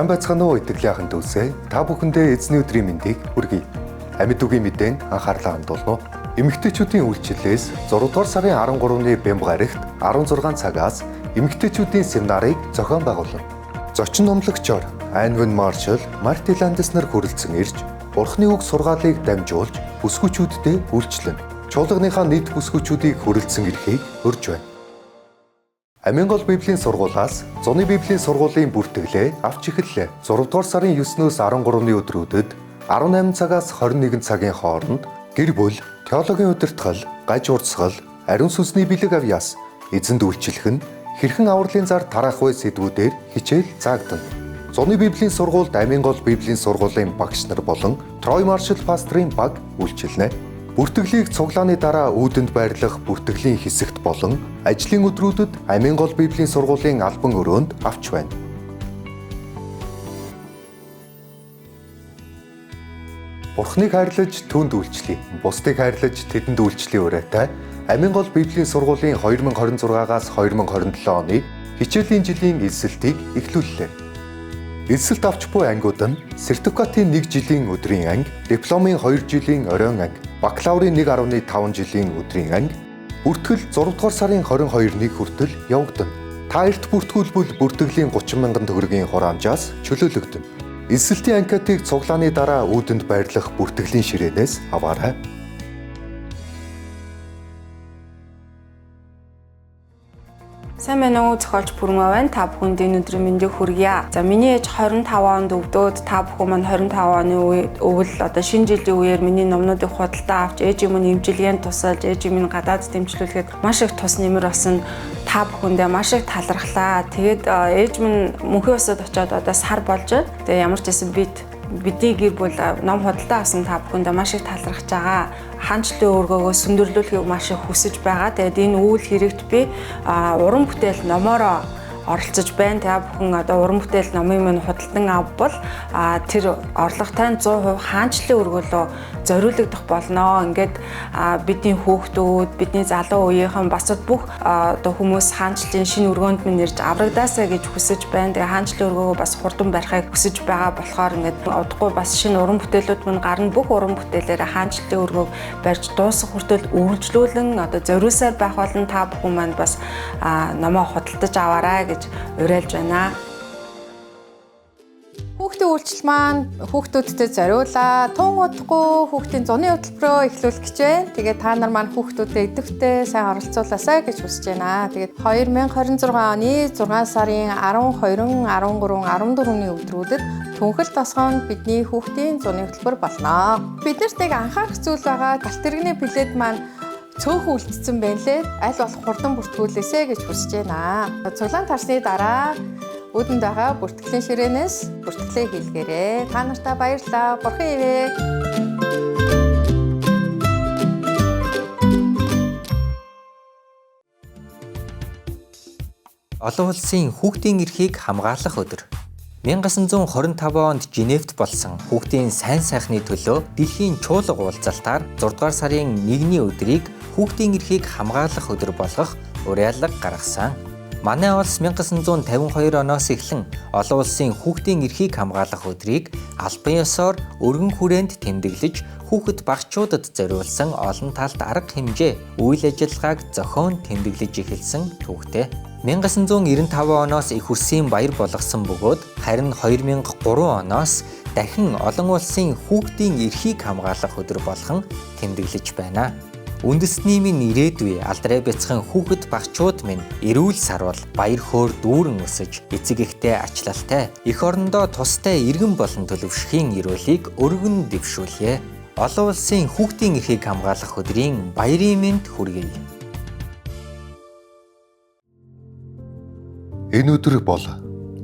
Сайн байцгаана уу итгэлийн дүүсээ. Та бүхэндээ эзний өдрийн мэндийг хүргэе. Амьд үгийн мэдээнд анхаарлаа хандуулно. Эмэгтэйчүүдийн үйлчлэлээс 6 дугаар сарын 13-ны Бямба гарагт 16 цагаас эмэгтэйчүүдийн семинарыг зохион байгуулав. Зочин номлогчоор Айнвен Маршал, Марти Ландес нар хүрэлцэн ирж, Бурхны үг сургаалыг дамжуулж бүсгүйчүүддээ үйлчлэн, чуулганыхаа нийт бүсгүйчүүдийг хүрэлцэн ирэхийг урьж байна. Амин гол Библийн сургуулиас зуны Библийн сургуулийн бүртгэлээ авч эхэллээ. 6 дугаар сарын 9-өөс 13-ны өдрүүдэд 18 цагаас 21 цагийн хооронд гэр бүл, теологийн удирдгал, гаж урдсгал, ариун сүнсний бэлэг авьяас, эзэнд үйлчлэх нь хэрхэн авралын зар тараах вэ сэдвүүдээр хичээл заагдана. Зуны Библийн сургуульд Амин гол Библийн сургуулийн багш нар болон Трой Маршал пастрын баг үйлчилнэ. Бүртгэлийг цуглааны дараа үүдэнд байрлах бүртгэлийн хэсэгт болон ажлын өдрүүдэд Амин гол Библийн сургуулийн албан өрөөнд авч байна. Бурхныг хайрлаж түүнд үйлчлэе. Бусдыг хайрлаж тэдэнд үйлчлэе ураатай Амин гол Библийн сургуулийн 2026-аас 2027 оны хичээлийн жилийн эсэлтийг эхлүүллээ. Эсэлт авч буй ангиуд нь сертификатын 1 жилийн өдрийн анги, дипломын 2 жилийн оройн анги, бакалаврын 1.5 жилийн өдрийн анги, бүртгэл 6 дугаар сарын 22-ны хүртэл явагдана. Та эрт бүртгүүлбэл бүртгэлийн 30 мянган төгрөгийн хураамжаас чөлөөлөгдөнө. Эсэлтийн анкетыг цуглааны дараа үүдэнд байрлах бүртгэлийн ширээнээс аваарай. Сайн байна уу зохиолч Бүрэн байна. Та бүхэнд энэ өдрийн мэндийг хүргье. За миний ээж 25 онд өвдөөд та бүхэн маань 25 оны өвөл одоо шинэ жилийн үеэр миний номнуудыг худалдаа авч ээжийн минь эмчилгээнд тусалж ээжийн минь гадаад дэмжлүүлэхэд маш их тус нэмэр болсон та бүхэндээ маш их талархлаа. Тэгээд ээж минь мөнхийн усад очиод одоо сар болж байна. Тэгээд ямар ч байсан бидний гэр бүл ном худалдаа авсан та бүхэндээ маш их талархаж байгаа. Хаанчлалын өргөөгөө сүндэрлүүлэхийг маш их хүсэж байгаа. Тэгээд энэ үйл хэрэгт би уран бүтээл номоороо оролцож байна. Та бүхэн одоо уран бүтээл номын минь худалдан авбал тэр орлоготой 100% хаанчлалын өргөөлөө зориулагдах болно. Ингээд бидний хүүхдүүд, бидний залуу үеийнхэн бас бүх одоо хүмүүс хаанчлалын шинэ өргөөнд минь ирж аврагдаасаа гэж хүсэж байна. Тэгээ хаанчлалын өргөөгөө бас хурдан барихыг хүсэж байгаа болохоор ингээд удахгүй бас шинэ уран бүтээлүүд минь гарна. Бүх уран бүтээлээр хаанчлалын өргөөг барьж дуусах хүртэл үргэлжлүүлэн одоо зориулсаар байх болон та бүхэн маань бас номоо худалдаж аваарай гэж уриалж байна. Хүүхдийн үйлчлэл маань хүүхдүүдтэй зориулаа. Тун удахгүй хүүхдийн зуны хөтөлбөрөө эхлүүлэх гэж байна. Тэгээд та нар маань хүүхдүүдэд идэвхтэй сайн оролцуулаасай гэж хүсэж байна. Тэгээд 2026 оны 6 сарын 12, 13, 14-ний өдрүүдэд Түнхэл тосгонд бидний хүүхдийн зуны хөтөлбөр болно. Биднэрт нэг анхаарах зүйл байгаа. Галт тэрэгний билет маань цөөхөн үлдсэн байна лээ. Аль болох хурдан бүртгүүлээсэй гэж хүсэж байна. Цуглаан тарсны дараа үүдэнд байгаа бүртгэлийн ширээнээс бүртгэлээ хийлгээрэй. Та нартай баярлалаа. Бурхан ивэ. Олон улсын хүүхдийн эрхийг хамгаалах өдөр. 1925 онд Женевт болсон хүүхдийн сайн сайхны төлөө дэлхийн чуулга уулзалтаар 6 дугаар сарын 1-ний өдрийг хүүхдийн эрхийг хамгаалах өдөр болгох уриалга гаргасан. Манай улс 1952 оноос эхлэн олон улсын хүүхдийн эрхийг хамгаалах өдрийг албан ёсоор өргөн хүрээнд тэмдэглэж хүүхэд багчуудад зориулсан олон талт арга хэмжээ үйл ажиллагааг зохион тэмдэглэж эхэлсэн түүхтэй. 1995 оноос их үсгийн баяр болгосон бөгөөд харин 2003 оноос дахин олон улсын хүүхдийн эрхийг хамгаалах өдөр болгон тэмдэглэж байна. Үндэсний минь ирээдүй алдраа бяцхан хүүхэд багчууд минь эрүүл сарвал баяр хөөр дүүрэн өсөж эцэг эхтэй ачлалтай эх орондоо тустай иргэн болон төлөвшөхийн эрүүлийг өргөн дэвшүүлье. Олон улсын хүүхдийн эрхийг хамгаалах өдрийн баярын мэнд хүргэе. Энэ өдөр бол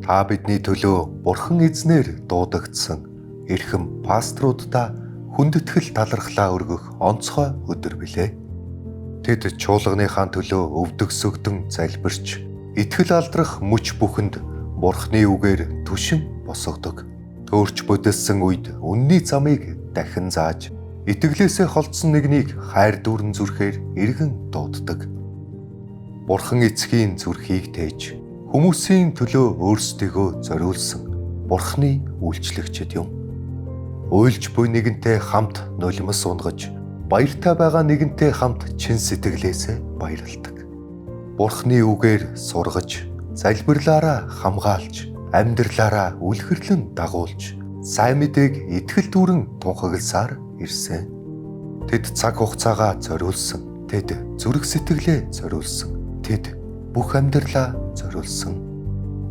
та бидний төлөө Бурхан эзнэр дуудагдсан эрхэм паструудаа хүндэтгэл талархлаа өргөх онцгой өдөр билээ. Тэд чуулганыхаа төлөө өвдөгсөгдөн залбирч, итгэл алдрах мөч бүхэнд Бурхны үгээр түшин босгодог. Төөрч бодсон үед үнний замыг дахин зааж, итгэлээсээ холдсон нэгнийг хайр дүүрэн зүрхээр эргэн дууддаг. Бурхан эцгийн зүрхийг тээж, хүмүүсийн төлөө өөрсдийгөө зориулсан Бурхны үйлчлэгчид юм. Уйлж буй нэгэнтэй хамт нулимс унгаж, баяртай байгаа нэгэнтэй хамт чин сэтгэлээсээ баярладаг. Бурхны үгээр сургаж, залбирлаараа хамгаалж, амьдралаараа үлгэрлэн дагуулж, сайн мэдээг итгэл дүүрэн тунхагласаар ирсэн. Тэд цаг хугацаагаа зориулсан, тэд зүрх сэтгэлээ зориулсан, тэд бүх амьдралаа зориулсан.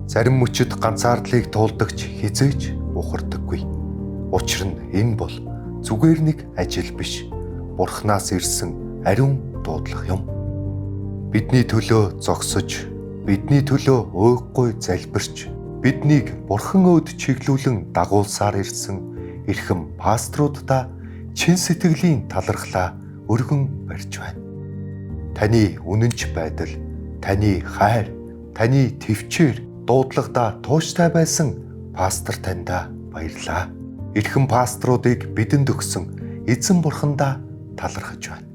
Зарим мөчөд ганцаардлыг туулдагч хизээж ухардаггүй. Учир нь энэ бол зүгээр нэг ажил биш. Бурхнаас ирсэн ариун дуудлага юм. Бидний төлөө зогсож, бидний төлөө уйггүй залбирч, биднийг Бурхан өөд чиглүүлэн дагуулсаар ирсэн эрхэм паструудаа чин сэтгэлийн талархлаа өргөн барьж байна. Таны үнэнч байдал, таны хайр, таны төвчээр дуудлагадаа тууштай байсан пастор таньда баярлаа. Эрхэм паструудыг бидэнд өгсөн эзэн Бурхандаа талархаж байна.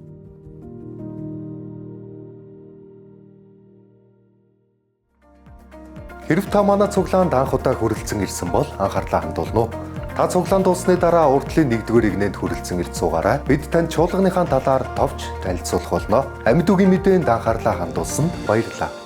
Хэрв та манай цуглаанд анх удаа хүрэлцэн ирсэн бол анхаарлаа хандуулна уу? Та цуглаан дууссаны дараа урдлын 1-р игнэнд хүрэлцэн ирж суугаарай. Бид танд чуулганыхаа талаар товч танилцуулах болно. Амьд үгийн мэдээнд анхаарлаа хандуулсанд баярлалаа.